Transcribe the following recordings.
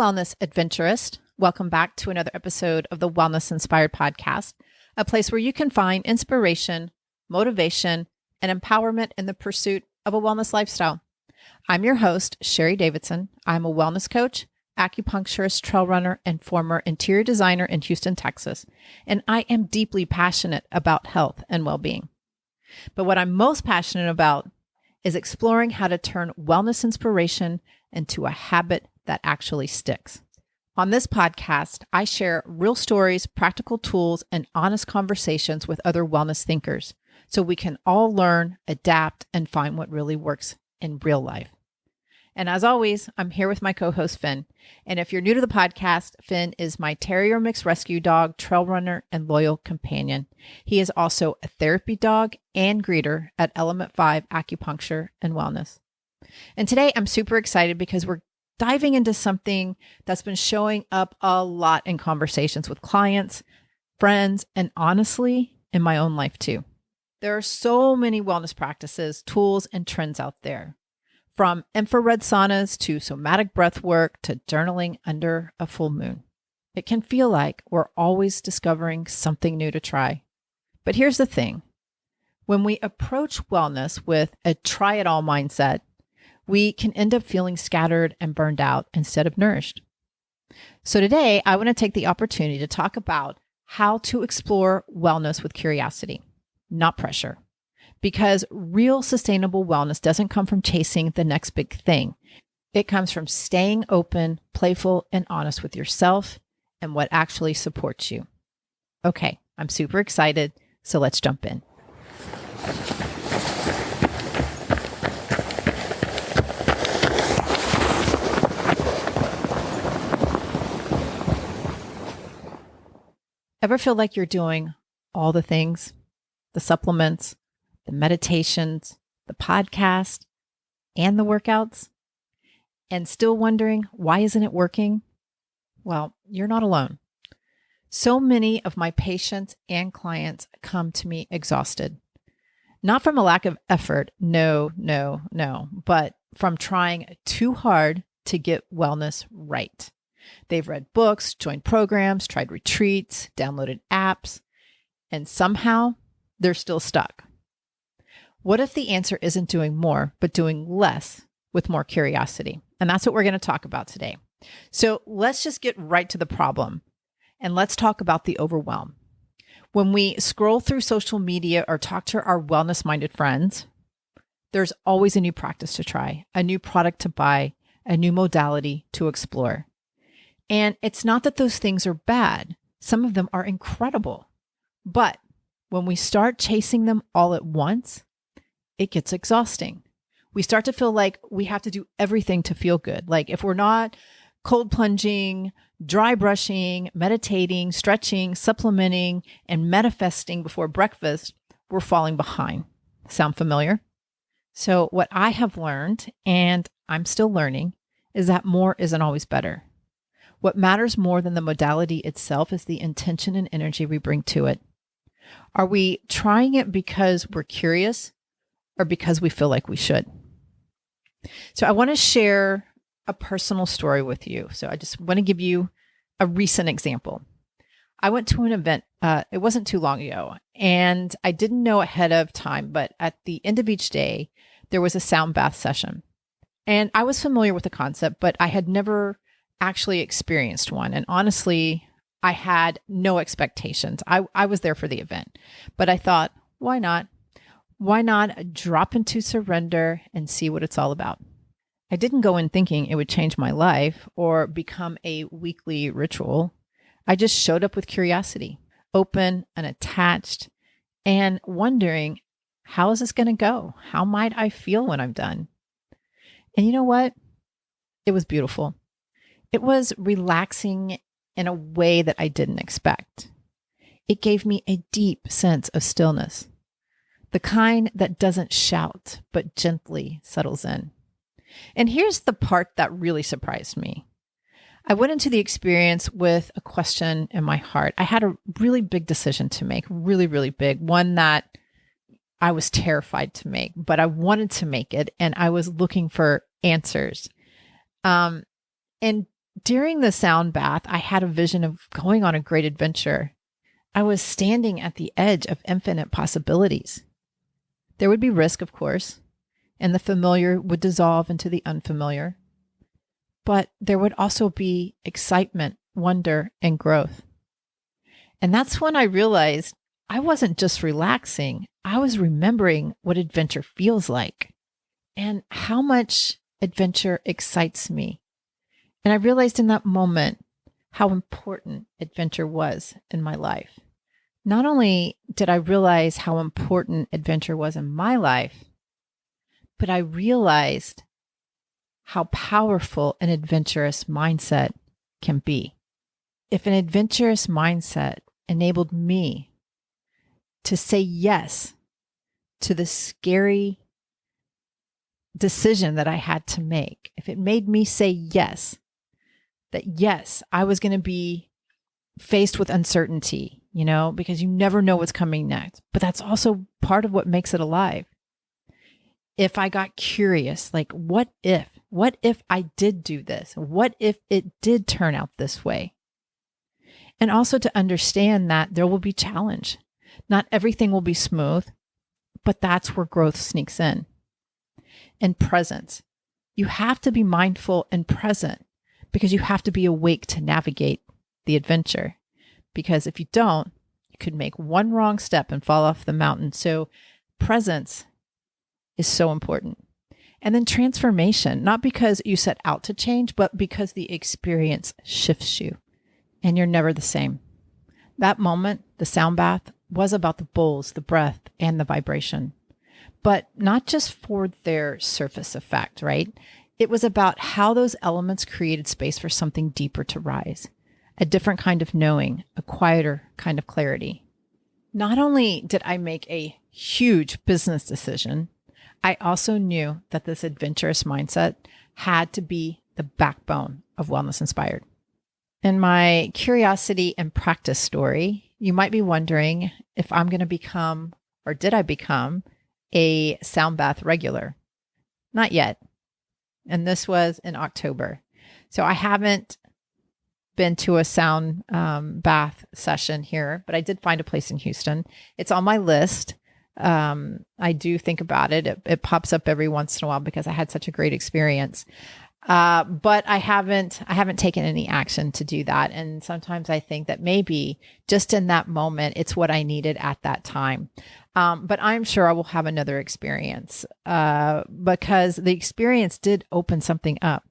wellness adventurist. Welcome back to another episode of the Wellness Inspired Podcast, a place where you can find inspiration, motivation, and empowerment in the pursuit of a wellness lifestyle. I'm your host, Sheri Davidson. I'm a wellness coach, acupuncturist, trail runner, and former interior designer in Houston, Texas. And I am deeply passionate about health and well-being. But what I'm most passionate about is exploring how to turn wellness inspiration into a habit that actually sticks. On this podcast, I share real stories, practical tools, and honest conversations with other wellness thinkers so we can all learn, adapt, and find what really works in real life. And as always, I'm here with my co-host, Finn. And if you're new to the podcast, Finn is my terrier mix rescue dog, trail runner, and loyal companion. He is also a therapy dog and greeter at Element 5 Acupuncture and Wellness. And today I'm super excited because we're diving into something that's been showing up a lot in conversations with clients, friends, and honestly, in my own life too. There are so many wellness practices, tools, and trends out there. From infrared saunas to somatic breath work to journaling under a full moon. It can feel like we're always discovering something new to try. But here's the thing. When we approach wellness with a try-it-all mindset, we can end up feeling scattered and burned out instead of nourished. So today, I want to take the opportunity to talk about how to explore wellness with curiosity, not pressure. Because real sustainable wellness doesn't come from chasing the next big thing. It comes from staying open, playful, and honest with yourself and what actually supports you. Okay, I'm super excited, so let's jump in. Ever feel like you're doing all the things, the supplements, the meditations, the podcast, and the workouts, and still wondering, why isn't it working? Well, you're not alone. So many of my patients and clients come to me exhausted, not from a lack of effort, no, but from trying too hard to get wellness right. They've read books, joined programs, tried retreats, downloaded apps, and somehow they're still stuck. What if the answer isn't doing more, but doing less with more curiosity? And that's what we're going to talk about today. So let's just get right to the problem and let's talk about the overwhelm. When we scroll through social media or talk to our wellness-minded friends, there's always a new practice to try, a new product to buy, a new modality to explore. And it's not that those things are bad. Some of them are incredible. But when we start chasing them all at once, it gets exhausting. We start to feel like we have to do everything to feel good. Like if we're not cold plunging, dry brushing, meditating, stretching, supplementing, and manifesting before breakfast, we're falling behind. Sound familiar? So what I have learned, and I'm still learning, is that more isn't always better. What matters more than the modality itself is the intention and energy we bring to it. Are we trying it because we're curious or because we feel like we should? So I want to share a personal story with you. So I just want to give you a recent example. I went to an event, it wasn't too long ago, and I didn't know ahead of time, but at the end of each day, there was a sound bath session. And I was familiar with the concept, but I had never actually experienced one. And honestly, I had no expectations. I was there for the event, but I thought, why not? Why not drop into surrender and see what it's all about? I didn't go in thinking it would change my life or become a weekly ritual. I just showed up with curiosity, open and attached, and wondering, how is this going to go? How might I feel when I'm done? And you know what? It was beautiful. It was relaxing in a way that I didn't expect. It gave me a deep sense of stillness, the kind that doesn't shout, but gently settles in. And here's the part that really surprised me. I went into the experience with a question in my heart. I had a really big decision to make, really, really big, one that I was terrified to make, but I wanted to make it, and I was looking for answers. And During the sound bath, I had a vision of going on a great adventure. I was standing at the edge of infinite possibilities. There would be risk, of course, and the familiar would dissolve into the unfamiliar. But there would also be excitement, wonder, and growth. And that's when I realized I wasn't just relaxing, I was remembering what adventure feels like and how much adventure excites me. And I realized in that moment how important adventure was in my life. Not only did I realize how important adventure was in my life, but I realized how powerful an adventurous mindset can be. If an adventurous mindset enabled me to say yes to the scary decision that I had to make, if it made me say yes, that yes, I was going to be faced with uncertainty, because you never know what's coming next. But that's also part of what makes it alive. If I got curious, like, what if I did do this? What if it did turn out this way? And also to understand that there will be challenge. Not everything will be smooth, but that's where growth sneaks in. And presence. You have to be mindful and present because you have to be awake to navigate the adventure. Because if you don't, you could make one wrong step and fall off the mountain. So presence is so important. And then transformation, not because you set out to change, but because the experience shifts you and you're never the same. That moment, the sound bath, was about the bowls, the breath, and the vibration. But not just for their surface effect, right? It was about how those elements created space for something deeper to rise, a different kind of knowing, a quieter kind of clarity. Not only did I make a huge business decision, I also knew that this adventurous mindset had to be the backbone of Wellness Inspired. In my curiosity and practice story, you might be wondering if I'm going to become, or did I become, a sound bath regular? Not yet. And this was in October. So I haven't been to a sound bath session here, but I did find a place in Houston. It's on my list. I do think about it. It pops up every once in a while because I had such a great experience. But I haven't taken any action to do that. And sometimes I think that maybe just in that moment, it's what I needed at that time. But I'm sure I will have another experience, because the experience did open something up,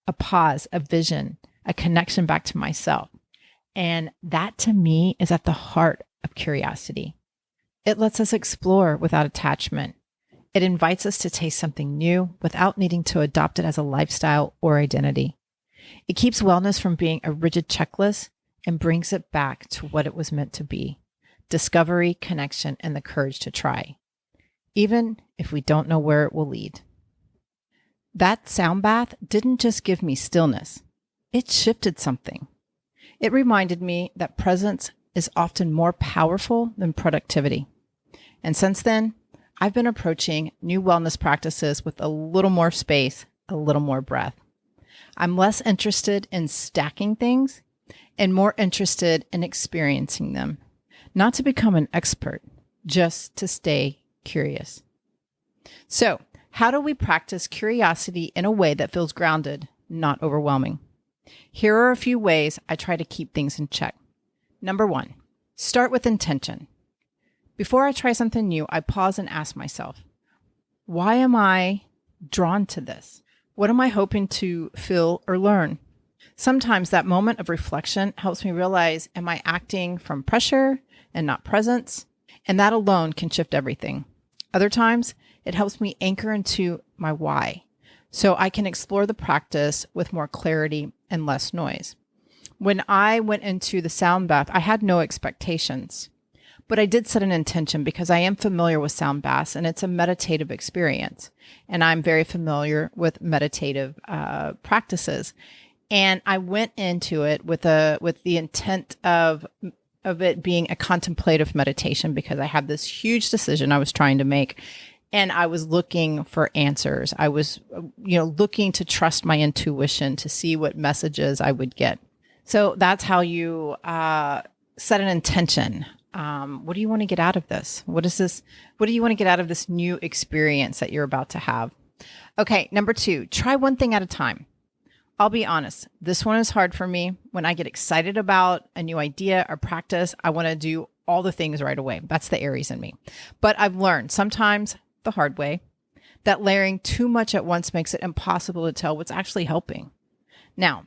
a pause, a vision, a connection back to myself. And that to me is at the heart of curiosity. It lets us explore without attachment. It invites us to taste something new without needing to adopt it as a lifestyle or identity. It keeps wellness from being a rigid checklist and brings it back to what it was meant to be: discovery, connection, and the courage to try, even if we don't know where it will lead. That sound bath didn't just give me stillness. It shifted something. It reminded me that presence is often more powerful than productivity. And since then, I've been approaching new wellness practices with a little more space, a little more breath. I'm less interested in stacking things and more interested in experiencing them. Not to become an expert, just to stay curious. So, how do we practice curiosity in a way that feels grounded, not overwhelming? Here are a few ways I try to keep things in check. Number 1, start with intention. Before I try something new, I pause and ask myself, why am I drawn to this? What am I hoping to feel or learn? Sometimes that moment of reflection helps me realize, am I acting from pressure and not presence? And that alone can shift everything. Other times, it helps me anchor into my why, so I can explore the practice with more clarity and less noise. When I went into the sound bath, I had no expectations, but I did set an intention because I am familiar with sound baths and it's a meditative experience. And I'm very familiar with meditative practices. And I went into it with the intent of it being a contemplative meditation because I had this huge decision I was trying to make. And I was looking for answers. I was, looking to trust my intuition to see what messages I would get. So that's how you set an intention. What do you want to get out of this? What do you want to get out of this new experience that you're about to have? Okay, number 2, try one thing at a time. I'll be honest, this one is hard for me. When I get excited about a new idea or practice, I want to do all the things right away. That's the Aries in me. But I've learned sometimes the hard way that layering too much at once makes it impossible to tell what's actually helping. Now,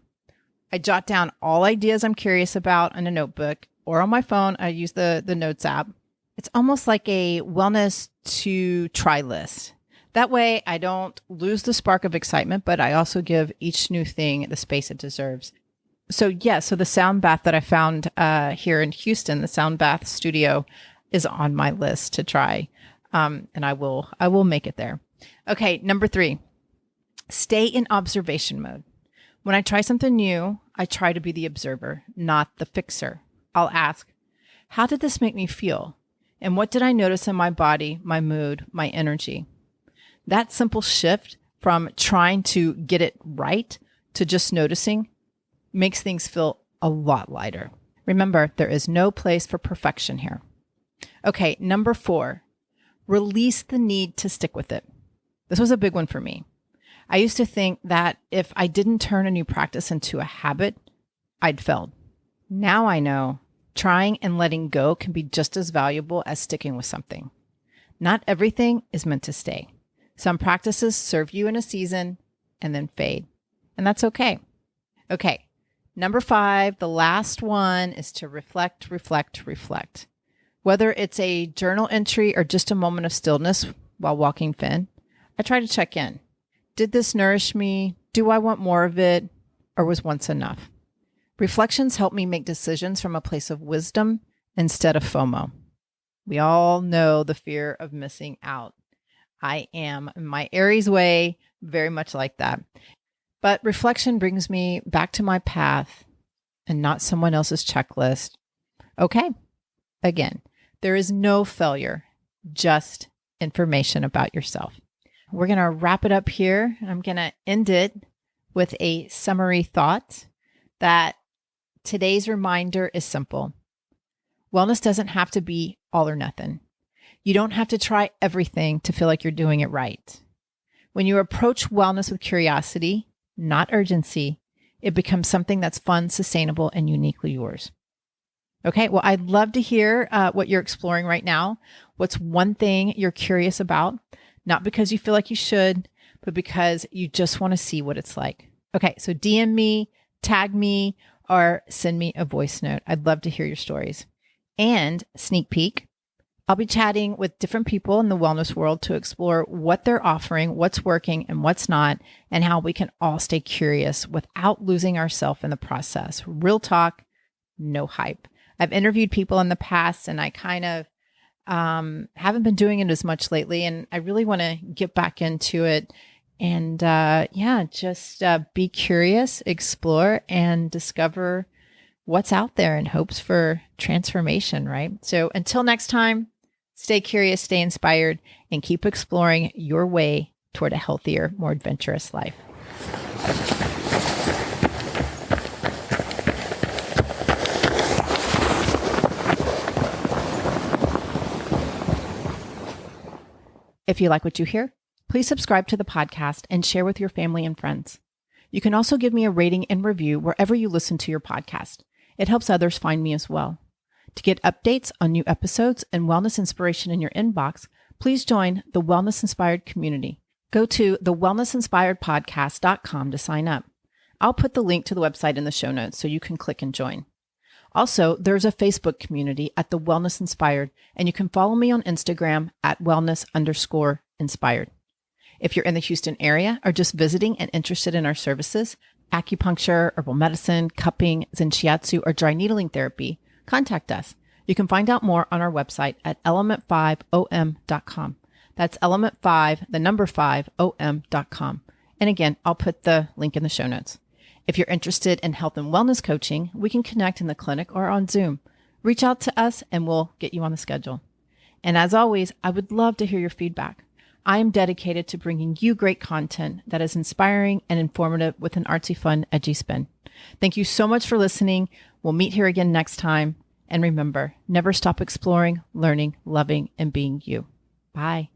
I jot down all ideas I'm curious about in a notebook or on my phone. I use the Notes app. It's almost like a wellness to try list. That way I don't lose the spark of excitement, but I also give each new thing the space it deserves. So the sound bath that I found here in Houston, the sound bath studio, is on my list to try. And I will make it there. Okay, number 3, stay in observation mode. When I try something new, I try to be the observer, not the fixer. I'll ask, how did this make me feel? And what did I notice in my body, my mood, my energy? That simple shift from trying to get it right to just noticing makes things feel a lot lighter. Remember, there is no place for perfection here. Okay, number 4, release the need to stick with it. This was a big one for me. I used to think that if I didn't turn a new practice into a habit, I'd failed. Now I know trying and letting go can be just as valuable as sticking with something. Not everything is meant to stay. Some practices serve you in a season and then fade, and that's okay. Okay, number 5, the last one is to reflect. Whether it's a journal entry or just a moment of stillness while walking Finn, I try to check in. Did this nourish me? Do I want more of it? Or was once enough? Reflections help me make decisions from a place of wisdom instead of FOMO. We all know the fear of missing out. I am, in my Aries way, very much like that. But reflection brings me back to my path and not someone else's checklist. Okay, again, there is no failure, just information about yourself. We're going to wrap it up here. I'm going to end it with a summary thought that today's reminder is simple. Wellness doesn't have to be all or nothing. You don't have to try everything to feel like you're doing it right. When you approach wellness with curiosity, not urgency, it becomes something that's fun, sustainable, and uniquely yours. Okay, well, I'd love to hear what you're exploring right now. What's one thing you're curious about? Not because you feel like you should, but because you just want to see what it's like. Okay, so DM me, tag me, or send me a voice note. I'd love to hear your stories. And sneak peek, I'll be chatting with different people in the wellness world to explore what they're offering, what's working and what's not, and how we can all stay curious without losing ourselves in the process. Real talk, no hype. I've interviewed people in the past and I kind of haven't been doing it as much lately. And I really want to get back into it and just be curious, explore, and discover what's out there in hopes for transformation, right? So until next time, stay curious, stay inspired, and keep exploring your way toward a healthier, more adventurous life. If you like what you hear, please subscribe to the podcast and share with your family and friends. You can also give me a rating and review wherever you listen to your podcast. It helps others find me as well. To get updates on new episodes and wellness inspiration in your inbox, please join the Wellness Inspired community. Go to thewellnessinspiredpodcast.com to sign up. I'll put the link to the website in the show notes so you can click and join. Also, there's a Facebook community at The Wellness Inspired, and you can follow me on Instagram at wellness_inspired. If you're in the Houston area or just visiting and interested in our services, acupuncture, herbal medicine, cupping, zen shiatsu, or dry needling therapy, contact us. You can find out more on our website at element5om.com. That's element5om.com. And again, I'll put the link in the show notes. If you're interested in health and wellness coaching, we can connect in the clinic or on Zoom. Reach out to us and we'll get you on the schedule. And as always, I would love to hear your feedback. I am dedicated to bringing you great content that is inspiring and informative with an artsy, fun, edgy spin. Thank you so much for listening. We'll meet here again next time. And remember, never stop exploring, learning, loving, and being you. Bye.